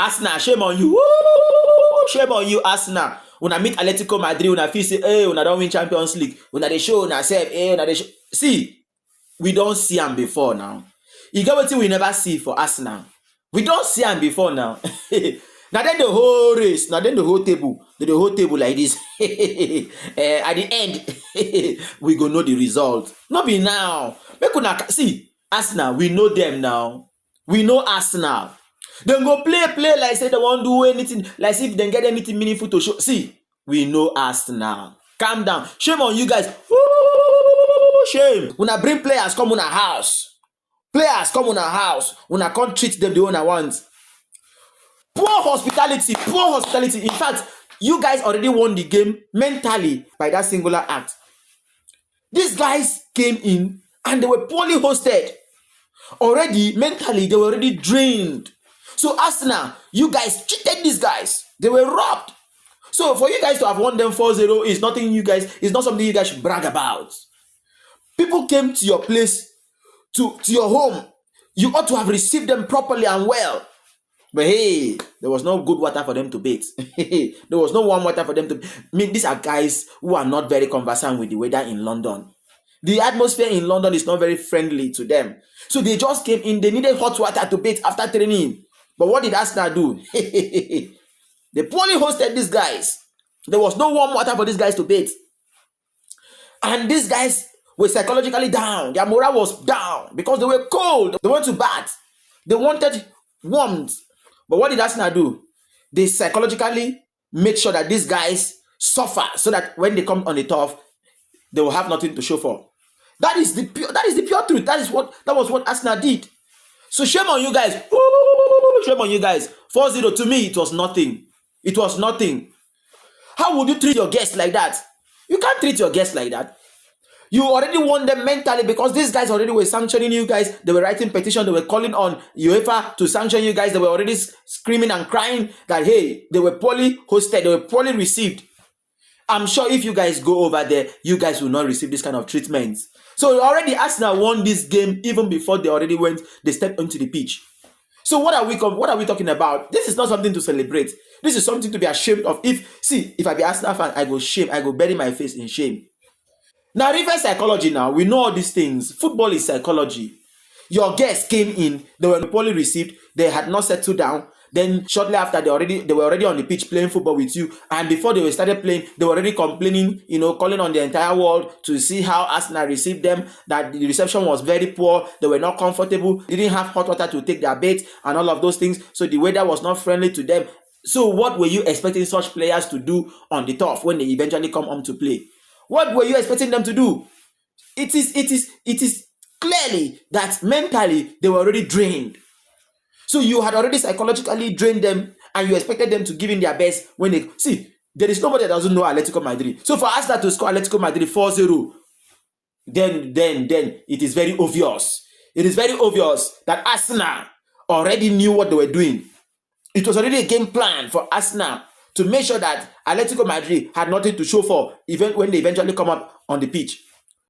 Arsenal, shame on you. Shame on you, Arsenal. When I meet Atletico Madrid, when I feel say, hey, when I don't win Champions League, when I show, when I say, hey, when I show. See, we don't see them before now. You get what we never see for Arsenal. We don't see them before now. Now then the whole race, now then the whole table like this. At the end, we go know the result. Not be now. See, Arsenal, we know them now. We know Arsenal. Then go play like say they won't do anything, like if they get anything meaningful to show. See, we know Arsenal. Calm down. Shame on you guys. Shame. When I bring players come on our house. Players come on our house. When I can't treat them the way I want. Poor hospitality. In fact, you guys already won the game mentally by that singular act. These guys came in and they were poorly hosted. Already, mentally, they were already drained. So Arsenal, you guys cheated these guys. They were robbed. So for you guys to have won them 4-0 is nothing you guys, it's not something you guys should brag about. People came to your place, to your home. You ought to have received them properly and well. But hey, there was no good water for them to bathe. There was no warm water for them to. I mean, these are guys who are not very conversant with the weather in London. The atmosphere in London is not very friendly to them. So they just came in, they needed hot water to bathe after training. But what did Arsenal do? They poorly hosted these guys. There was no warm water for these guys to bathe. And these guys were psychologically down. Their morale was down because they were cold. They went to bath. They wanted warmth. But what did Arsenal do? They psychologically made sure that these guys suffer so that when they come on the turf, they will have nothing to show for. That is the pure truth. That was what Arsenal did. So shame on you guys. Shame on you guys. 4-0 to me, it was nothing. It was nothing. How would you treat your guests like that? You can't treat your guests like that. You already won them mentally because these guys already were sanctioning you guys. They were writing petition. They were calling on UEFA to sanction you guys. They were already screaming and crying that, hey, they were poorly hosted. They were poorly received. I'm sure if you guys go over there, you guys will not receive this kind of treatment. So already Arsenal won this game even before they stepped onto the pitch. So what are we talking about? This is not something to celebrate. This is something to be ashamed of. If I be Arsenal fan, I go bury my face in shame. Now, reverse psychology now. We know all these things. Football is psychology. Your guests came in, they were poorly received, they had not settled down. Then shortly after, they were already on the pitch playing football with you. And before they started playing, they were already complaining, calling on the entire world to see how Arsenal received them, that the reception was very poor, they were not comfortable, they didn't have hot water to take their bath and all of those things. So the weather was not friendly to them. So what were you expecting such players to do on the turf when they eventually come home to play? What were you expecting them to do? It is clearly that mentally they were already drained. So you had already psychologically drained them and you expected them to give in their best when they... See, there is nobody that doesn't know Atletico Madrid. So for Arsenal to score Atletico Madrid 4-0, then it is very obvious. It is very obvious that Arsenal already knew what they were doing. It was already a game plan for Arsenal to make sure that Atletico Madrid had nothing to show for even when they eventually come up on the pitch.